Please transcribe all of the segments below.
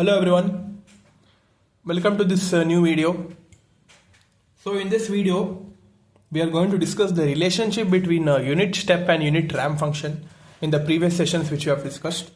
Hello everyone, welcome to this new video. So in this video we are going to discuss the relationship between unit step and unit ramp function. In the previous sessions which we have discussed,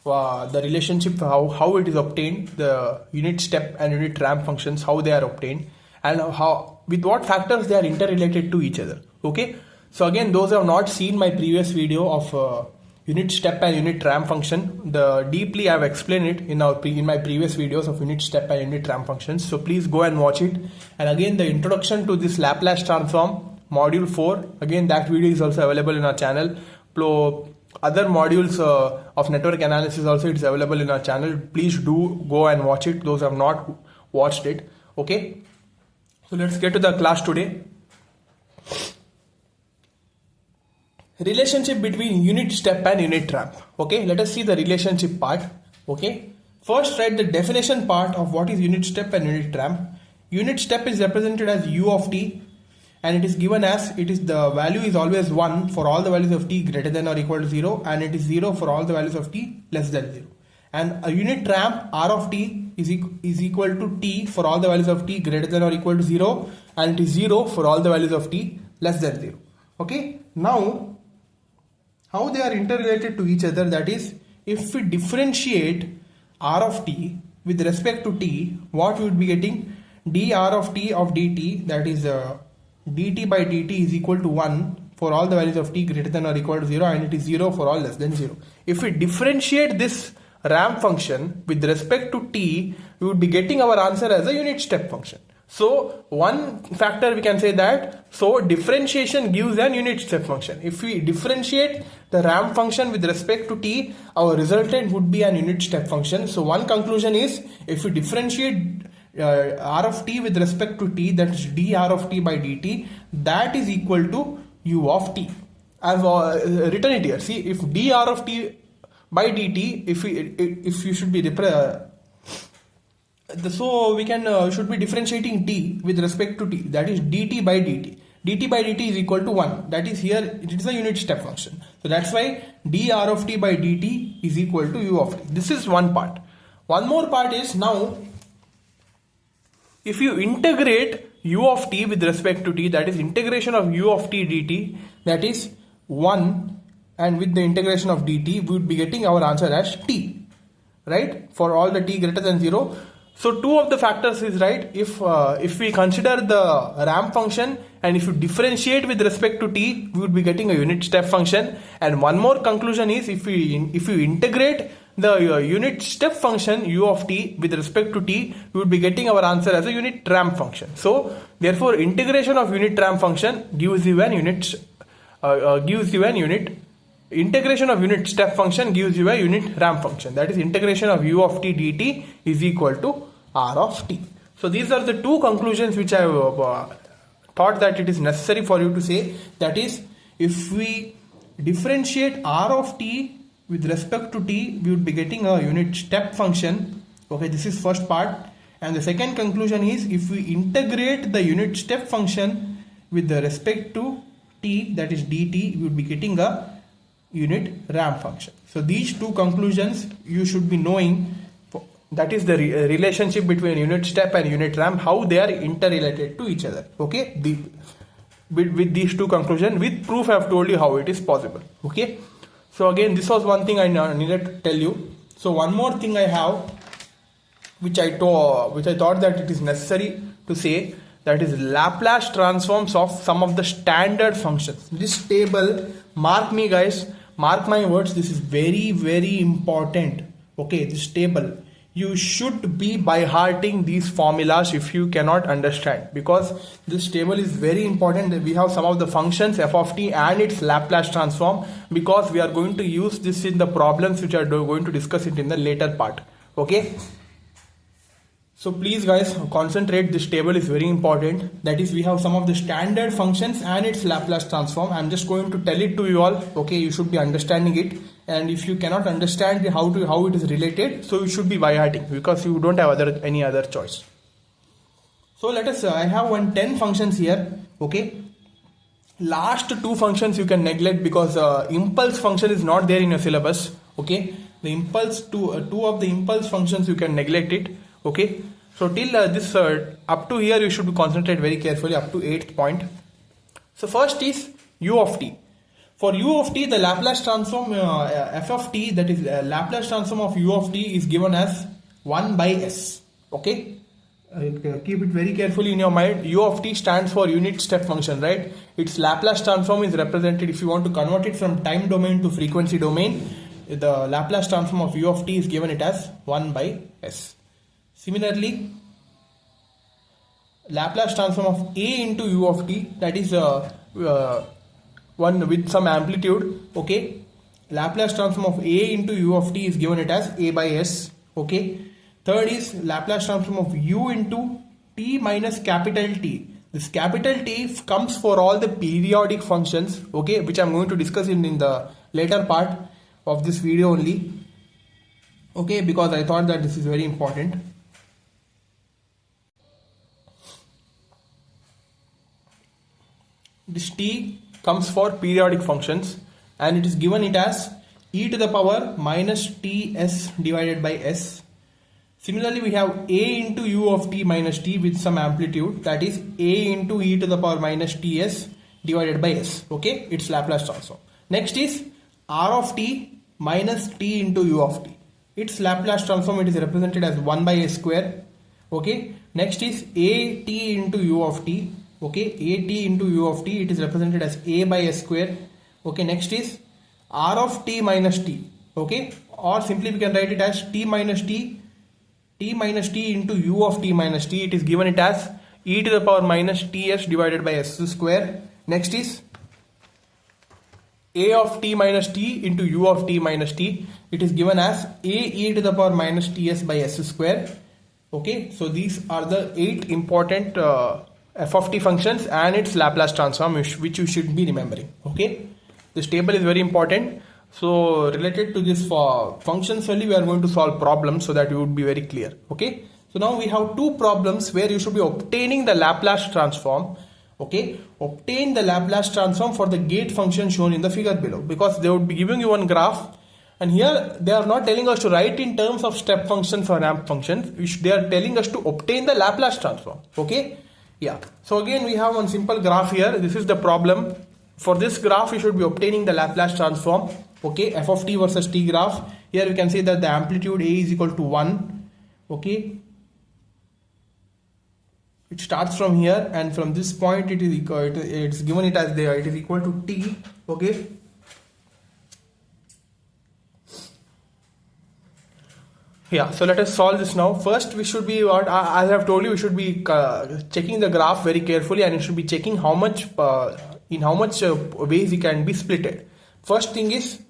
the relationship, how it is obtained, the unit step and unit ramp functions, how they are obtained, and how with what factors they are interrelated to each other. Okay, so again, those who have not seen my previous video of unit step and unit ramp function, deeply I have explained it in my previous videos of unit step and unit ramp functions. So please go and watch it. And again, the introduction to this Laplace transform module 4, again that video is also available in our channel. Other modules of network analysis also it's available in our channel. Please do go and watch it, those who have not watched it. Okay, so let's get to the class today. Relationship between unit step and unit ramp. Okay, let us see the relationship part. Okay, first write the definition part of what is unit step and unit ramp. Unit step is represented as u of t, and it is given as the value is always 1 for all the values of t greater than or equal to 0, and it is 0 for all the values of t less than 0. And a unit ramp r of t is equal to t for all the values of t greater than or equal to 0, and it is 0 for all the values of t less than 0. Okay, now how they are interrelated to each other, that is, if we differentiate r of t with respect to t, what we would be getting? dr of t of dt, that is dt by dt is equal to 1 for all the values of t greater than or equal to 0, and it is 0 for all less than 0. If we differentiate this ramp function with respect to t, we would be getting our answer as a unit step function. So one factor we can say that, so differentiation gives an unit step function. If we differentiate the ramp function with respect to t, our resultant would be an unit step function. So one conclusion is, if we differentiate r of t with respect to t, that is dr of t by dt, that is equal to u of t. I have written it here. See, if dr of t by dt, if you should be so we can should be differentiating t with respect to t, that is dt by dt. dt by dt is equal to 1. That is, here it is a unit step function. So that's why dr of t by dt is equal to u of t. This is one part. One more part is, now if you integrate u of t with respect to t, that is integration of u of t dt, that is 1, and with the integration of dt we would be getting our answer as t, right, for all the t greater than 0. So two of the factors is right. If we consider the ramp function and if you differentiate with respect to t, we would be getting a unit step function. And one more conclusion is, if we integrate the unit step function u of t with respect to t, we would be getting our answer as a unit ramp function. So therefore, integration of unit ramp function gives you an integration of unit step function gives you a unit ramp function. That is, integration of u of t dt is equal to r of t. So these are the two conclusions which I have thought that it is necessary for you to say. That is, if we differentiate r of t with respect to t, we would be getting a unit step function. Okay, this is first part. And the second conclusion is, if we integrate the unit step function with the respect to t, that is dt, we would be getting a unit ramp function. So these two conclusions you should be knowing, that is the relationship between unit step and unit ramp, how they are interrelated to each other. Okay, with these two conclusions, with proof I have told you how it is possible. Okay, so again, this was one thing I needed to tell you. So one more thing I have, which I thought that it is necessary to say, that is Laplace transforms of some of the standard functions. This table, mark me guys, mark my words, this is very, very important. Okay, this table, you should be by hearting these formulas if you cannot understand, because this table is very important. We have some of the functions f of t and its Laplace transform, because we are going to use this in the problems which are going to discuss it in the later part. Okay, so please guys, concentrate. This table is very important. That is, we have some of the standard functions and its Laplace transform. I'm just going to tell it to you all. Okay, you should be understanding it. And if you cannot understand how it is related, so you should be by hearting, because you don't have any other choice. So let us, I have 10 functions here. Okay, last two functions you can neglect, because impulse function is not there in your syllabus. Okay, the impulse two of the impulse functions you can neglect it. Okay, so till this up to here you should concentrate very carefully up to 8th point. So first is u of t. For u of t, the Laplace transform f of t, that is Laplace transform of u of t, is given as 1 by s. Okay, keep it very carefully in your mind. U of t stands for unit step function, right? Its Laplace transform is represented, if you want to convert it from time domain to frequency domain, the Laplace transform of u of t is given it as 1 by s. Similarly, Laplace transform of a into u of t, that is one with some amplitude. Okay, Laplace transform of a into u of t is given it as a by s. Okay, third is Laplace transform of u into t minus capital T. This capital T comes for all the periodic functions, okay, which I am going to discuss in the later part of this video only. Okay, because I thought that this is very important. This t comes for periodic functions and it is given it as e to the power minus ts divided by s. Similarly, we have a into u of t minus t with some amplitude, that is a into e to the power minus ts divided by s. Okay, it's Laplace transform. Next is r of t minus t into u of t. Its Laplace transform, it is represented as 1 by s square. Okay, next is a t into u of t. Okay, a t into u of t, it is represented as a by s square. Okay, next is r of t minus t. Okay, or simply we can write it as t minus t into u of t minus t, it is given it as e to the power minus ts divided by s square. Next is a of t minus t into u of t minus t, it is given as a e to the power minus ts by s square. Okay, so these are the 8 important f of t functions and its Laplace transform, which you should be remembering. Okay, this table is very important. So related to this functions only we are going to solve problems so that you would be very clear. Okay, so now we have 2 problems where you should be obtaining the Laplace transform. Okay, obtain the Laplace transform for the gate function shown in the figure below, because they would be giving you one graph and here they are not telling us to write in terms of step functions or ramp functions, which they are telling us to obtain the Laplace transform. Okay, yeah, so again we have one simple graph here. This is the problem. For this graph you should be obtaining the Laplace transform. Okay, f of t versus t graph. Here we can see that the amplitude a is equal to 1. Okay, it starts from here and from this point it is equal, it's given it as there, it is equal to t. Okay, yeah, so let us solve this now. First we should be, as I have told you, we should be checking the graph very carefully and it should be checking how much in how much ways it can be splitted. First thing is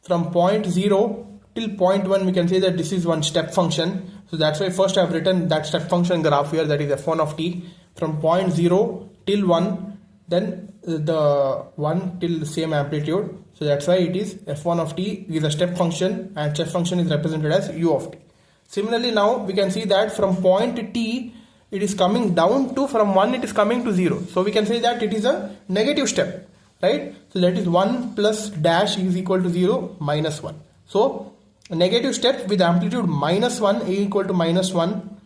from point 0 till point 1 we can say that this is one step function. So that's why first I have written that step function graph here, that is f1 of t. From point 0 till 1, then the 1 till the same amplitude. So that's why it is f1 of t is a step function and step function is represented as u of t. Similarly now we can see that from point t it is coming down to, from 1 it is coming to 0. So we can say that it is a negative step, right? So that is 1 plus dash is equal to 0 minus 1. So a negative step with amplitude minus 1, a equal to minus 1.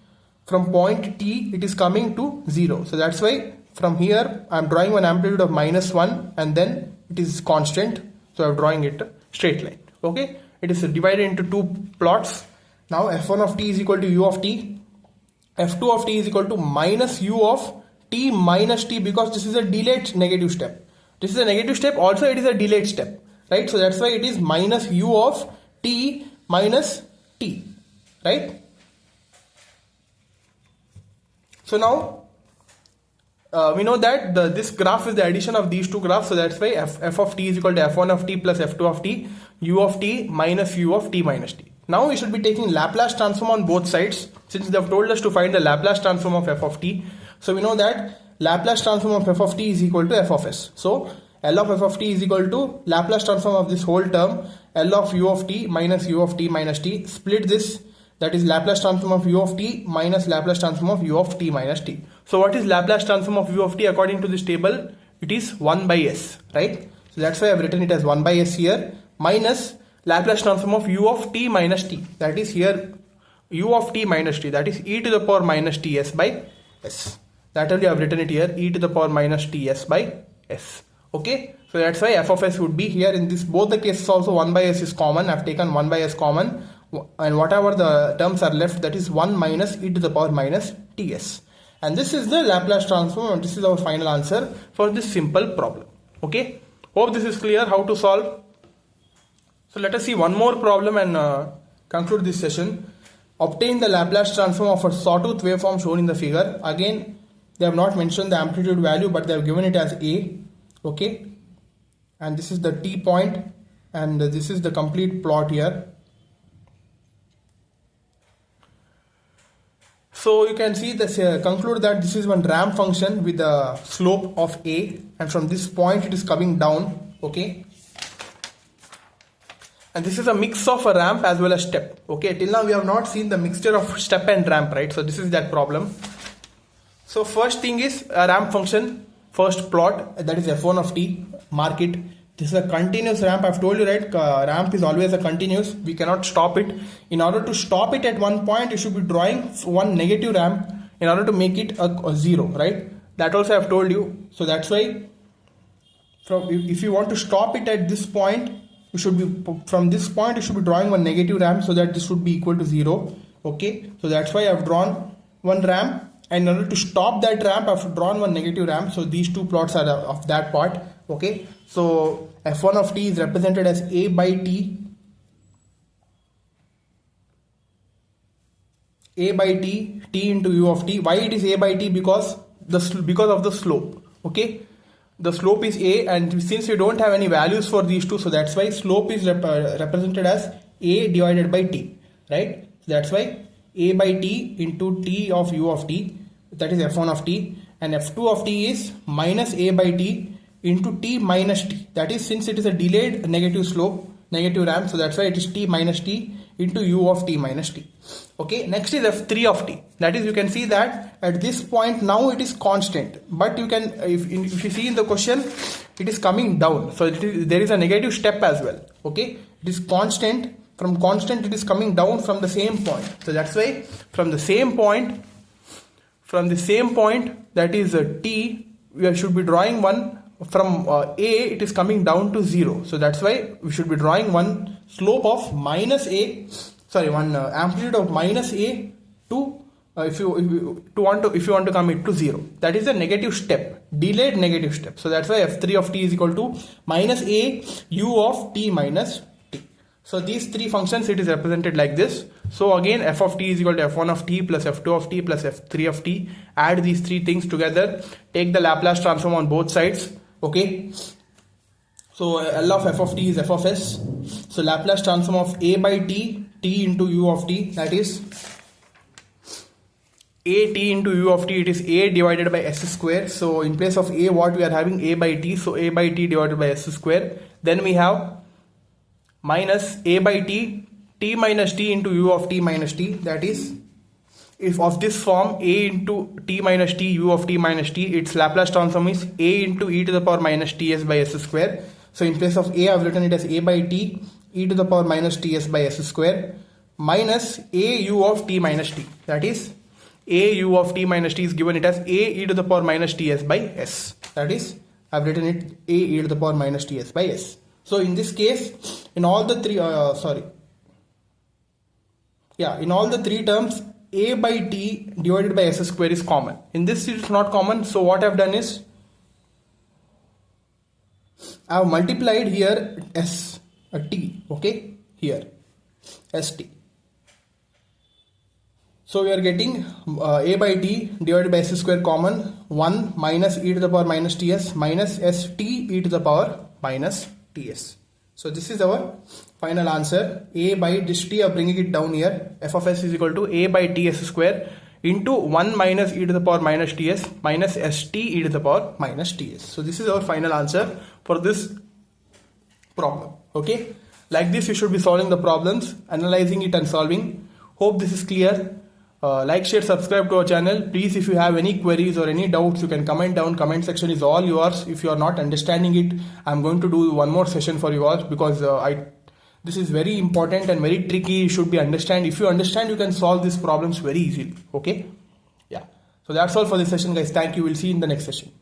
From point t it is coming to 0. So that's why from here I am drawing one amplitude of minus 1 and then it is constant. So I am drawing it a straight line. Okay, it is divided into 2 plots. Now f1 of t is equal to u of t. f2 of t is equal to minus u of t minus t, because this is a delayed negative step. This is a negative step, also it is a delayed step, right? So that's why it is minus u of t minus t, right? So now we know that this graph is the addition of these 2 graphs. So that's why f of t is equal to f1 of t plus f2 of t, u of t minus u of t minus t. Now we should be taking Laplace transform on both sides, since they have told us to find the Laplace transform of f of t. So we know that Laplace transform of f of t is equal to f of s. So L of f of t is equal to Laplace transform of this whole term, L of u of t minus u of t minus t. Split this, that is Laplace transform of u of t minus Laplace transform of u of t minus t. So what is Laplace transform of u of t according to this table? It is 1 by s, right? So that's why I have written it as 1 by s here, minus Laplace transform of u of t minus t. That is here u of t minus t. That is e to the power minus ts by s. That only I have written it here, e to the power minus ts by s. Okay. So that's why f of s would be here in this both the cases also 1 by s is common. I have taken 1 by s common, and whatever the terms are left, that is 1 minus e to the power minus ts. And this is the Laplace transform, and this is our final answer for this simple problem. Okay. Hope this is clear how to solve. So let us see one more problem and conclude this session. Obtain the Laplace transform of a sawtooth waveform shown in the figure. Again, they have not mentioned the amplitude value, but they have given it as A. Okay. And this is the T point, and this is the complete plot here. So you can see this, conclude that this is one ramp function with the slope of A, and from this point it is coming down. Okay. And this is a mix of a ramp as well as step. Okay, till now we have not seen the mixture of step and ramp, right? So this is that problem. So first thing is a ramp function, first plot, that is f1 of t, mark it. This is a continuous ramp. I've told you, right? Ramp is always a continuous. We cannot stop it. In order to stop it at one point, you should be drawing one negative ramp in order to make it a zero, right? That also I've told you. So that's why if you want to stop it at this point, you should be from this point you should be drawing one negative ramp so that this should be equal to 0. Okay, so that's why I've drawn one ramp, and in order to stop that ramp I've drawn one negative ramp. So these two plots are of that part. Okay, so f1 of t is represented as a by t, t into u of t. Why it is a by t? Because of the slope. Okay, the slope is a, and since we don't have any values for these two, so that's why slope is represented as a divided by t, right? So that's why a by t into t of u of t, that is f1 of t, and f2 of t is minus a by t into t minus t. That is, since it is a delayed negative slope, negative ramp, so that's why it is t minus t into u of t minus t. Okay, next is f3 of t. That is, you can see that at this point now it is constant, but you can, if you see in the question, it is coming down. So there is a negative step as well. Okay, it is constant. From constant it is coming down from the same point. So that's why from the same point, that is t, we should be drawing one from a, it is coming down to 0. So that's why we should be drawing one slope of minus a, one amplitude of minus a to if you want to come it to 0. That is a negative step, delayed negative step. So that's why f3 of t is equal to minus a u of t minus t. So these three functions, it is represented like this. So again, f of t is equal to f1 of t plus f2 of t plus f3 of t. Add these three things together, take the Laplace transform on both sides. Okay, so L of f of t is f of s. So Laplace transform of a by t, t into u of t, that is a t into u of t, it is a divided by s square. So in place of a, what we are having, a by t, so a by t divided by s square. Then we have minus a by t, t minus t into u of t minus t, that is, if of this form, a into t minus t, u of t minus t, its Laplace transform is a into e to the power minus ts by s square. So in place of a, I have written it as a by t, e to the power minus ts by s square, minus a u of t minus t. That is, a u of t minus t is given it as a e to the power minus ts by s. That is, I have written it a e to the power minus ts by s. So in this case, in all the three, in all the three terms, a by t divided by s square is common. In this it is not common, so what I have done is I have multiplied here s, a t, okay, here st. So we are getting a by t divided by s square common, 1 minus e to the power minus ts minus st e to the power minus ts. So this is our final answer. A by this t, I am bringing it down here. F of s is equal to a by ts square into 1 minus e to the power minus ts minus st e to the power minus ts. So this is our final answer for this problem. Okay, like this you should be solving the problems, analyzing it and solving. Hope this is clear. Like, share, subscribe to our channel. Please, if you have any queries or any doubts, you can comment down. Comment section is all yours. If you are not understanding it, I'm going to do one more session for you all, because This is very important and very tricky. You should be understand. If you understand, you can solve these problems very easily. Okay. Yeah. So that's all for this session, guys. Thank you. We'll see you in the next session.